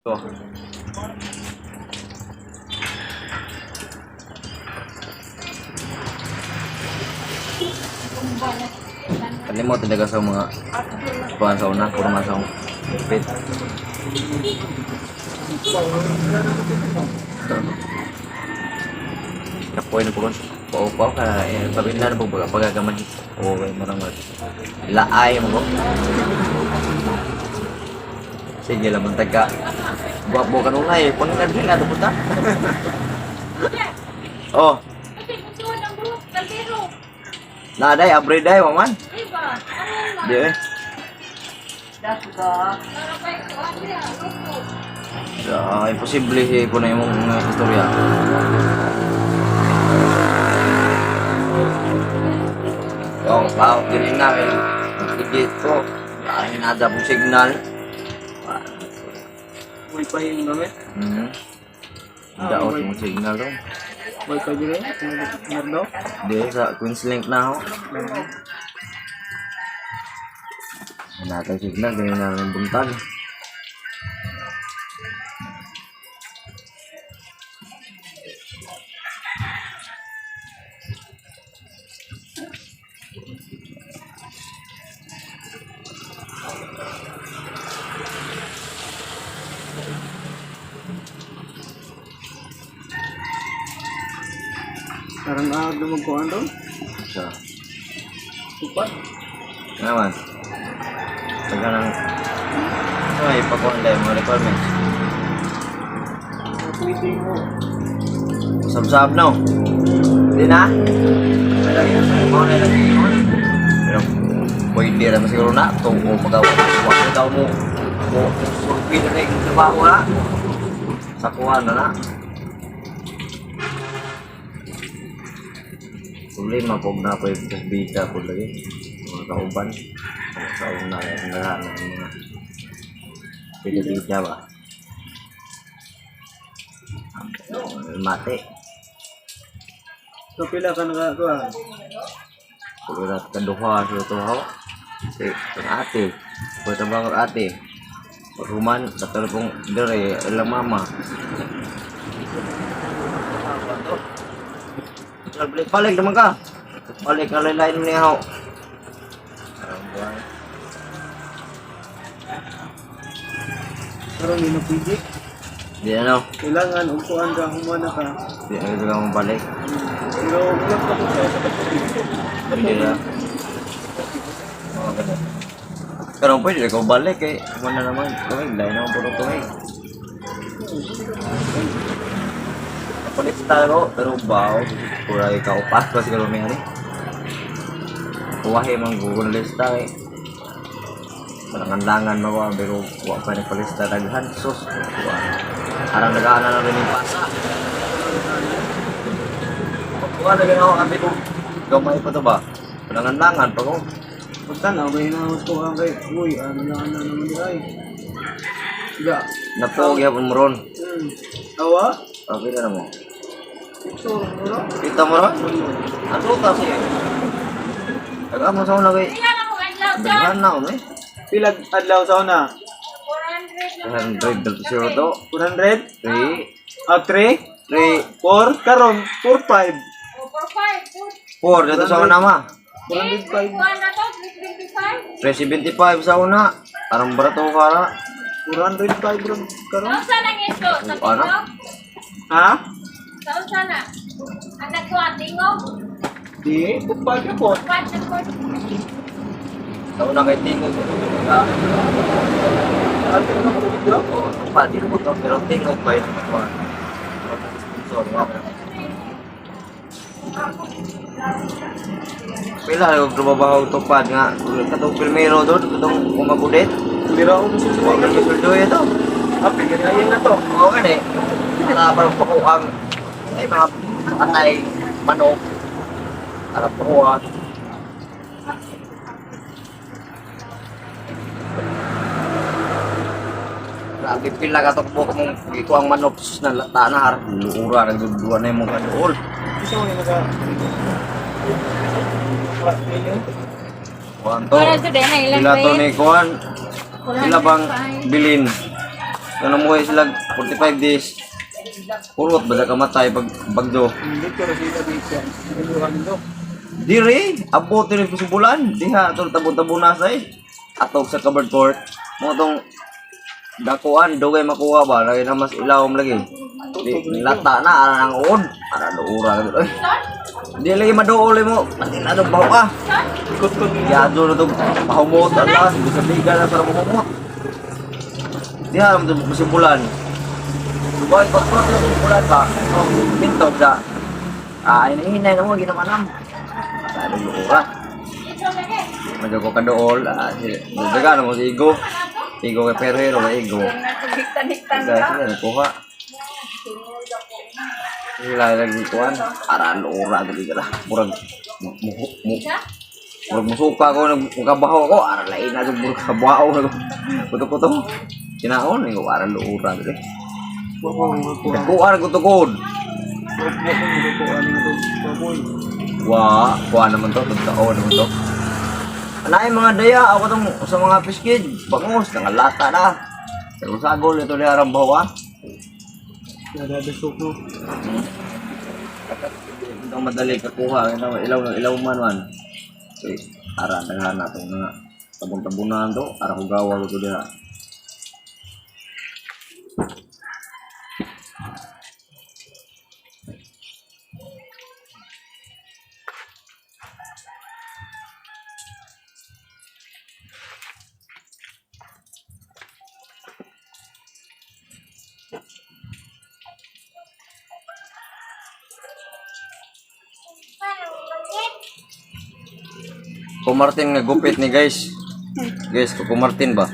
Tuh. Kalimot talaga sa mga kuhan sa una, kurma sa pit. Kapoy na po ko paupaw ka, pabinlan po pagagaman. Oo, marang laay mo ko. Sige lang, tagka. Buwak-buwak ka nung ay, pangkat din nga, puta. Oh, naday, abriday, maman. Di eh. Imposible ko na yung istorya. Yung tao, din na kay dito. Dahil nada pong signal. Wi-Fi yung gamit. Daot yung signal doon. Wi-Fi din eh. Nardo. Di, sa Queenslink na ako. Natay signal, ganyan na ng buntag. Parang lumagkuhan doon. So, Tupat. naman. Pagka nang ay, pagkuhan tayo mga requirements. Tweeting mo. Sab-sab no? Hindi na? Mau na lang yun. Pero, pwede naman siguro na. Kung magawa daw mo, pwede na yung trabaho na. Sakuhan na na. Problema po na po yung bita po lagi. Mga kauban. Sa una yung lahat ng mga bita ba? Mati. So pila ka nakagawa? Pagkakat kanduha sa ito ho. Ang ate. Pagkatabang ang ate. Paghuman, katalapong dere, ilang mama. Balik naman ka. Balik na lain niya ho. Pero hindi na pwede. Di ano. Kailangan upuan ka, humana ka. Di ano juga mong balik. Pero vlog ka po sa Pwede na. Pero pwede ko balik eh. Kumana naman. Tumig. Lain naman puro tumig. Palit talo. Pero bao. Pura ikaw pas. Kasi kalau may hari. Kuwahe mang Google lista eh. Palangan-langan mo ko. Pero huwag pa nagpalista. Daghan. Sus. Arang nagana na rin yung pasa. Kuha na ginawa kami ko. Gamay pa to ba? Palangan-langan pa ko. Pagka na, may hinawas ko kang kay, uy, ano na naman di ay. Siga. Napogi hapon mo ron. Awa? Okay na mo. Ito, ano? Kita mo ron? Ano kasi? Taga mo sa una kay. Bigyan na ako eh. Pilag adlaw sa una? 100 zero to. 400? 3. 3? 3. 4? Karon? 4, 5. 4. Dito sa una ma. 405. 375 sa una. Arang barato para. 405 ron karon? Ano? Ha? Anak ko ating mo. Di, pupag po. Sa una kay tingog. Ate na ko dito? Pati mo to pero tingog pa ito. Sponsor mo. Pila yung trabaho tupad nga. Katong primero doon, katong kumagudit. Lira ko sa Huwag nang isuldo ito. Api, ganyan na to. Oo nga eh. Parang pakuang ay mga atay, manok. Parang pakuang. Grabe pila ka tukbo ko mong ito ang manok sus na lata na harap. Luura, nagduduwa na yung mga dool. Isa mo yung naga... Kuhan to. Wala to din, ilan Sila ba to yun? ni Kuhan. Sila bang bilin? Kung namuhay sila 45 days, purot ba sa kamatay pag bagdo? Hindi ko rin sila dito. Iluhan nito. Diri, abot rin ko sa bulan. Diha, ito tabo-tabo na sa atog sa covered court. Mo tong dakuan, dugay makuha ba? Lagi na mas ilawom lagi. Di, lata na, ara ng uod. Ara doura. Ay, di lagi maduol mo. Pati na doon bawa. Ikot-kot. Yado na itong pahumot. Alas, bisa biga na sa pahumot. Diha, masimulan. Boy, pagpapag lang yung bulan ba? Pintog sa. Hinahinay na mo, ginamanam. Ano yung ura? Medyo ko kadool. Nagdaga na mo si Igo. Igo kay Ferrero na Igo. Hiktan-hiktan Kaya ka. sila nagkuha. Sila lagi kuhan. Araan ura. Dali ka na. Murag musuka ko. Nagkabaho ko. Araan lain na. Murag kabaho. Puto-puto. Kinaon. Araan ura. Dali. Nagkuha ko tukod. Kuha naman to. Tagkao naman to. Anay mga daya. Ako tong sa mga piskid. Bangus. Nangalata na. Pero sagol ito na harang bawa. Nadadasok no. Ito madali kakuha. Ilaw man. Okay. Ara. Naghahan na itong nga. Tabon-tabunan to. Ara ko gawa ko ito diha. Kumartin nga gupit ni guys. Guys, kumartin ba?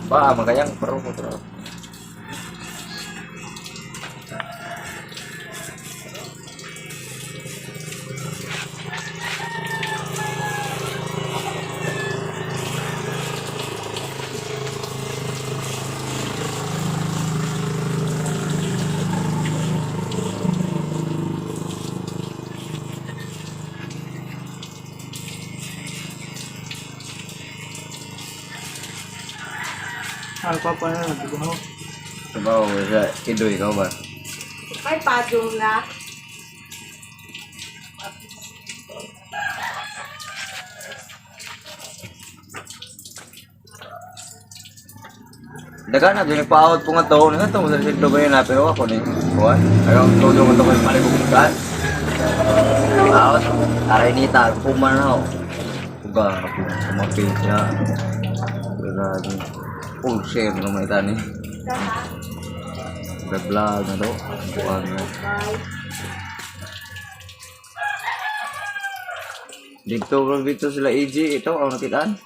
Ba, magayang pero ko to. Ano pa na nagdigaw? Sabaw sa kidoy ka ba? Ay, padong na. Dagan na dili paawat po nga to. Nga to mo sa sigdo ba yun na pero ako ni. Kuha. Ayaw todo mo to ko malibugkan. Paawat. Aray nita kuman na ako. Uga ako kumapil siya. Grabe. Full share naman itani. Vlog na to. Buwan na. Dito sila AJ. Ito ang nakitaan.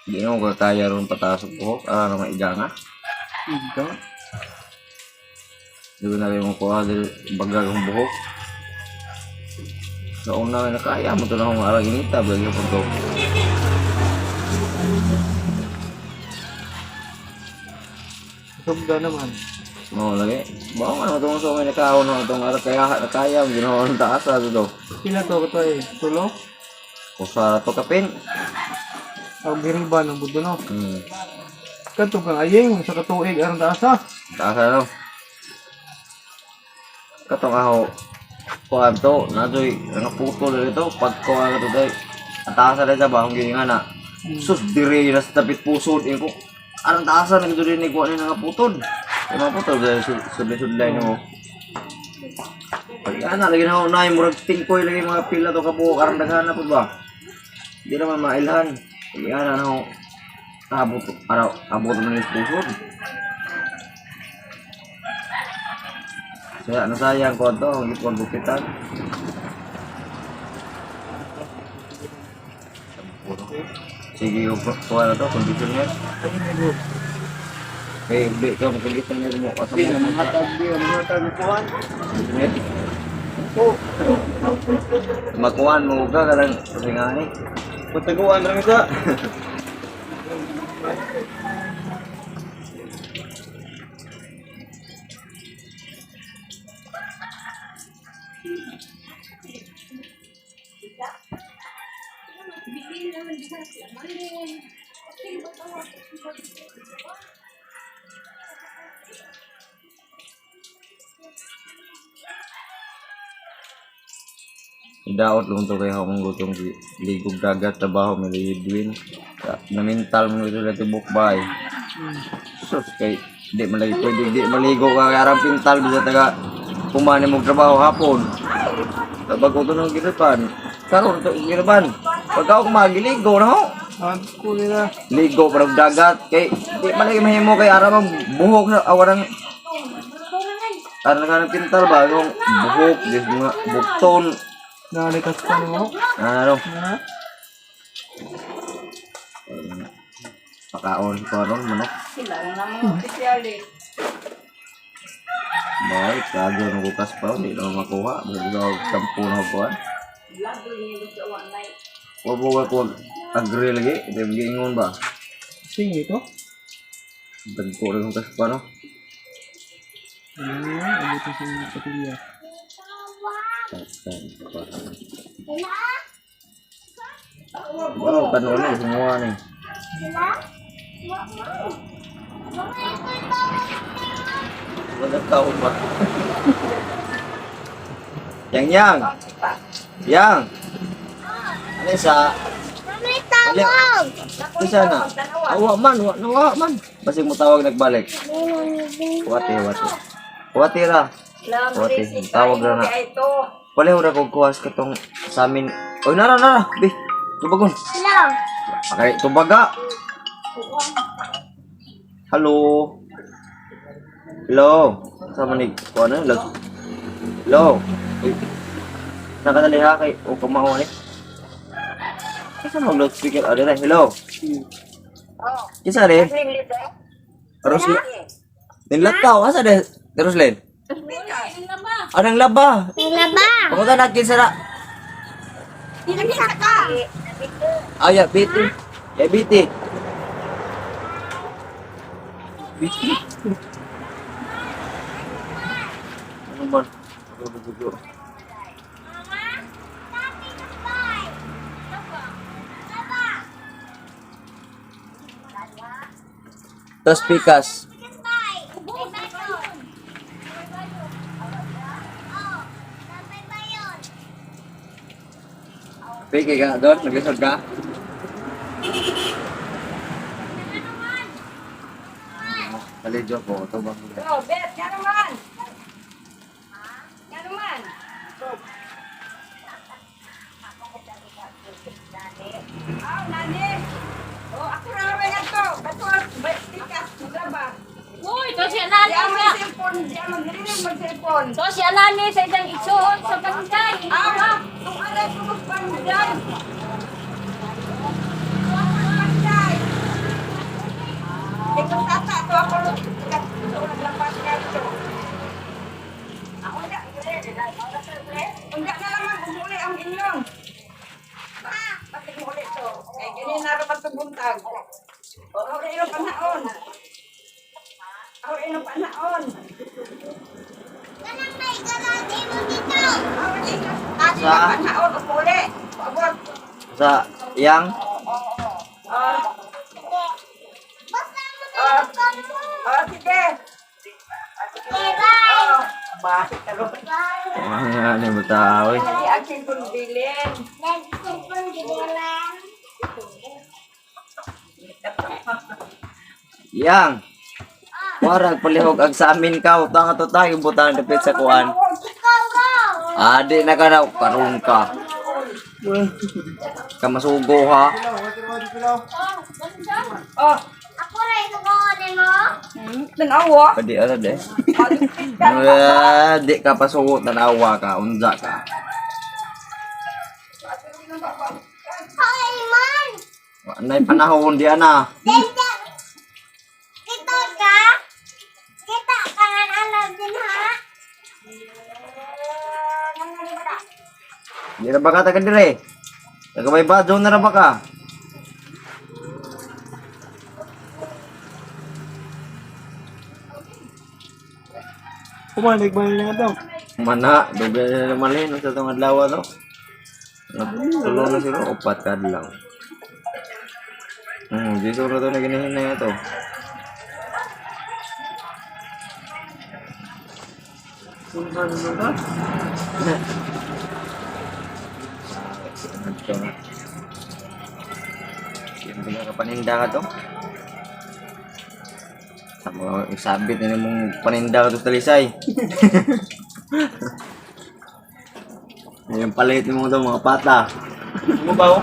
Di mo ko kaya ron patasok buhok. Na maiga nga. Ito. Di ko na rin mo kuha dahil bagang buhok. Noong na nakaya mo ito na akong arang inita. Bagay po ito. Subda naman. Oo, lagi. Baka nga naman itong sa may nakahon na itong arang nakaya. Ginawa ng taas na ito. Pila to ito eh. Tulo? O sa ito kapin. Ang biriba ng budo no. Kato kang ayeng sa katuig arang taasa. Taas na no. Katong ako. Kuhaan to. Nadoy. Nakaputo na ito. Pagkuhaan ka ito tayo. Ang taas na rin sa bahong giningan na. Sus, diri na sa tapit pusod. Yung ko. Arang taas na ito rin ikuha na nakaputod. Yung mga putod. Sudlay-sudlay mo. Pag na, lagi na ako na yung murag tingkoy lagi mga pila to kapo. Arang daghan na po ba? Hindi naman mailhan. Yan ano, abot ng pusod. Saya nasayang ko ito, ang ipon bukitan. Sige, kuha na ito, conditioner. Okay, beli ito, conditioner mo. Hindi na mga tagupuan. Makuhaan mo ka lang, kasi nga eh. Pataguan lang ito. Daot lang to kay hamong gutong ligog dagat trabaho may lidwin. Na mental mo nito dati bukbay. Sus kay di man lagi pwede di maligo ka kay arang pintal bisa taga kumani mo trabaho hapon. Bago to nang ginutan. Karon to ginaban. Pag ako magiligo na ho. Ako nila. Ligo para dagat kay di man lagi mahimo kay ara mang buhok sa awarang arang pintal ba yung buhok di mga bukton. Nalikas ka mo. Ano? Ha? Pakaon ko ron manok. Sila lang naman opisyal eh. Baik, kago ng bukas pa, hindi na makuha. Hindi na sampu na buwan. Lago niyo gusto one night. Wag ko agree lagi, hindi mag-iingon ba? Sing ito? Dagko rin bukas pa, no? Ano ito sa mga patilya? Wow, kan ulit semua nih. Udah tahu pak. Yang. Anissa. Di sana. Awak man. Masih mau tawag nagbalik. Wati ra. Tawag na na. Wala ura kong kuwas katong sa amin. Oy, nara. Bi, tubagon. Hello. Okay, tubaga. Halo. Sama ni ko ano? Hello. Uy. Nakadaliha kay o kumao ni. Isa mag loudspeaker ada na. Hello. Oh. Isa rin. Terus nilataw asa de terus len. Anang laba. Pamunta natin sara. Ya, biti. Ano man? Tos pikas. Piki ka doon, nag-isod ka? Kalijo po, ito ba? Oh, Bet, yan naman. Yan naman. Nani. Oh, ako na naman yan to. Bato, tikas, maglaba. Uy, to si Anani Di nga. cellphone, di magdirinig mag-cellphone. To si Anani sa isang igsuon sa barangay. Kung alay ko magpangdyan. Ikaw tata, ito ako naglapas ka ito. Ako na, na naman, umuli ang inyong. Pati mo ulit ito. Kaya ganyan na rin magtubuntag. Ako rin yung panaon. Ganang may garage mo dito. Panaon, umuli. Pabot. Sa yang? Basta mo na yung kampo. Sige. Bye-bye. Bakit ka rin? Ano yung batawi? Hindi aking pagbilin. Nagpupong gibilan. Yang. Warag palihog ag sa amin ka, utang ato tayo butang dapit sa kuan. Ikaw go. Adi na ka na karon ka. Kamasugo ha. Oh, Ako rin sukunin mo. tanawa. Pwede ano de. Di ka pasugot tanawa ka, unza ka. Hoy, man. Nay panahon di ana. Dito. Kita ka. Kita ka nga alam din ha. Di na ba ka taga dire? Taga may badyo na ra ba ka? Kumalik ba nila nga daw? Mana, doble na naman rin sa itong adlaw to. Tulong na sila, 4 ka adlaw. Dito na ito na ginahin na ito. Sulhan naman ka? Ito na. Yan ba kapaninda ka to? Isabit na mong paninda ka to sa talisay. Yung palit mo ito mga pata. Ano ba o?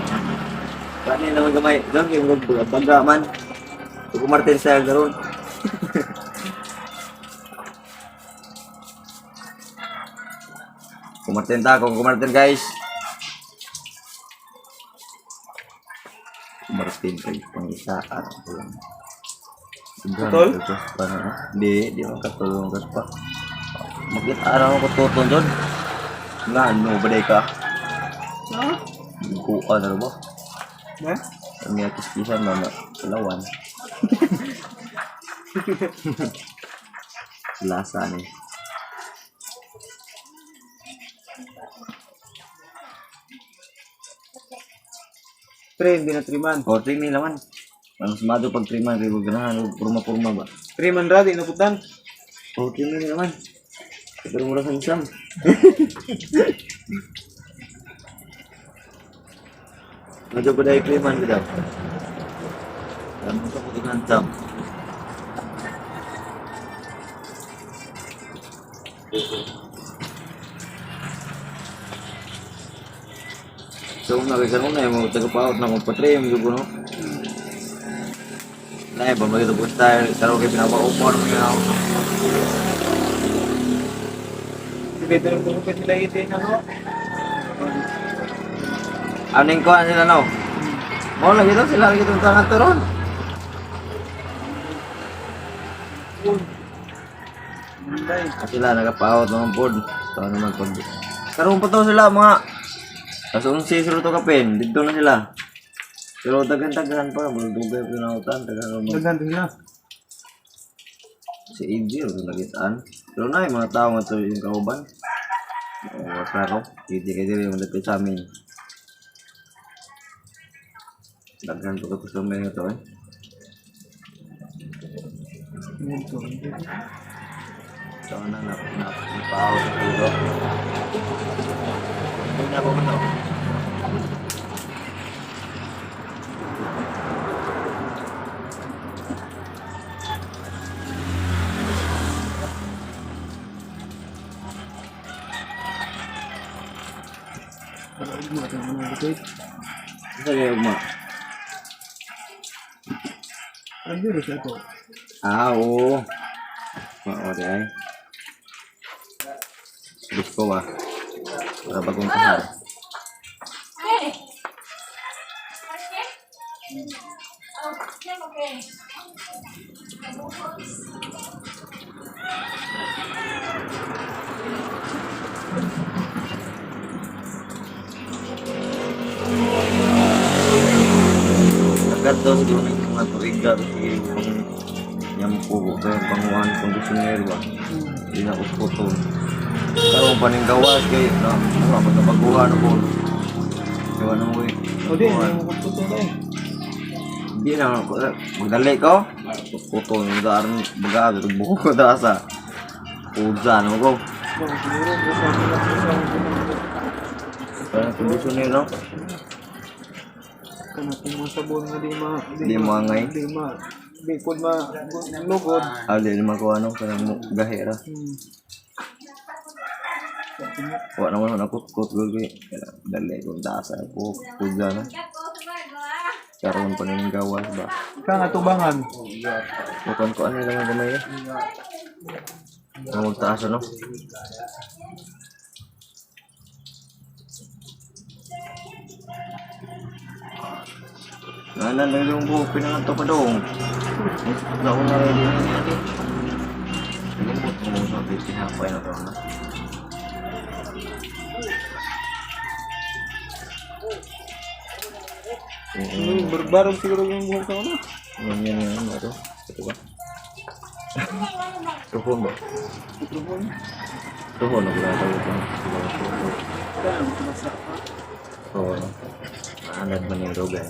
Kanin naman gamay. Doon yung baga man. Kung Martin style na ron. Kumartin ta, kung kumartin guys. Kumartin kayo pang isa at Tutol? Di makatulong ka pa. Makita araw ko tutol doon. Nga, ano ba ka? Ha? Buka na ba? Ha? Ang mga kiskisan mama, lawan. Lasa ni. Train, binatriman. O, trim nila man. Ang sumado pag triman, ribo ganahan, purma-purma ba? Triman radi, naputan. O, trim nila man. Pero mura sa isang. Medyo ba dahil triman ko daw? Alam sa puting hansam. So, nagkakaroon na yung mga tagapaot na magpatrim, yung no? Na ba magito po style, karo kayo pinapa-upor mo yun. Dito lang kung sila itin ano. Aning ko sila no? Mau lagi to sila lagi itong tangan turon. Monday. Sila nagapaot ng pod. Ito naman pod. Karoon pa to sila mga. Kasong si siro to kapin, dito na sila. Pero tagan-tagan pa, bulduga yung pinautan, tagan Naganda sila. si Inji, o nagitaan. Pero na yung mga tao nga to yung kauban. O, klaro, hindi kayo yung malapit sa amin. Daghan to kapos lang mga to eh. Ito na, napaw sa pulo. Hindi na ako ano. Isa kayo mo. Ano rin siya to? Oo. Oo, di ay. Gusto ba? Para bagong kahal. Hey! Okay? Oh, okay. Agad daw siguro ng mga tuig daw sige pang nyampo ko kaya panguhan kondisyoner ba. Hindi na ko putol. Karoon pa ning gawas kay na ano na baguhan ako. Diwa na mo eh. O di, hindi mo kututo na eh. Hindi na ako magdali ko. Putol ng daran bagado buko ko da sa. Udza no ko. Bang, siguro, kasama na siya. Kaya kondisyoner no. Kana kung mga sabon nga Di mangay. Di kung lugod. Ali naman ko ano kanang gahera. Wa naman ako kutgol ko dali ko dasa ko udza na. Karoon pa ning gawas ba. Ika nga tubangan. Bukan ko ano lang gamay eh. Ang taas ano? Nana na yung buhok pinanganto pa doon. Ako na rin din natin. Lumot mo sa pinapay na ito na. Barbarong siguro yung buhok sa ano. Yan ito. Ito ba? Ito. Mikrofon ba? Mikrofon. Tuhon, naglalaro ito. Kaya masak pa. Oo. Naanad man yung roga.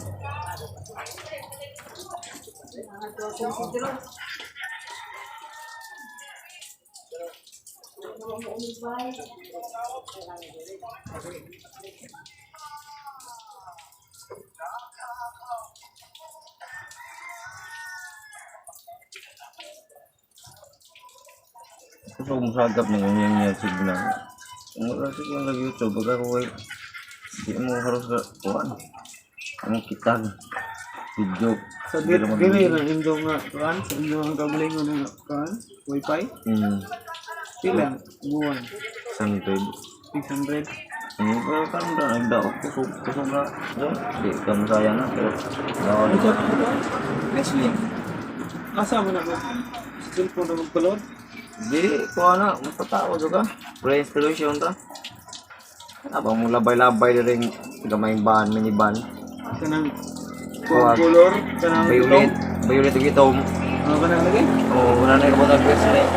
Ito masagap na yung signal. Kung wala signal lagi YouTube, baga ko ay di mo harus ka kuhan. Ang kitag video. Sa dili lang indong nga kan, sa indong ang kabulingon nga kan, wifi. Pila buwan. Sandred. 600. Pero kan udah ada kusog na. Di ka masayang na pero naon. Ito Leslie. asa man ako. Cellphone na magpalod. Di ko ana matatawa juga. Pre-installation ta. Abang mo labay-labay ring gamay ban, miniban. Kanang Kuwag. color, kanang Violet, violet gitu. kanang lagi. Oh, wala na yung botag Leslie.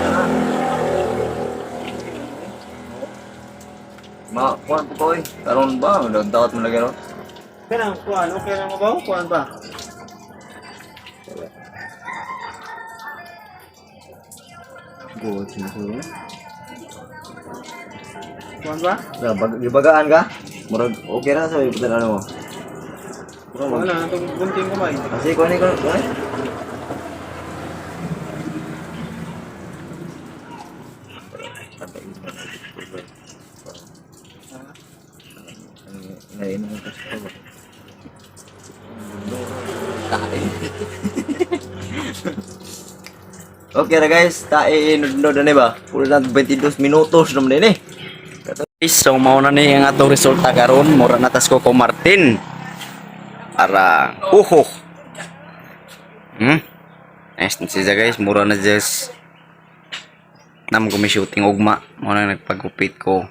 Ma, kuan po ko eh. Karon ba? Nagdawat mo lagi ron? Kanang kuan, okay na mo ba? Kuan ba? Good, sino Kuan ba? Gibagaan ka? Murag okay na sa iputan ano mo. Wala na itong gunting ko ba? Kasi ko ni ko. Ngayon mo kasi ko. Okay na guys, tayo inunod na ba? Puro na 22 minutos naman din eh. So mao na ni ang atong resulta karon, mura na tas ko Martin. Para Nice na siya guys, mura na just nam ko may shooting ugma, mo na nagpagupit ko.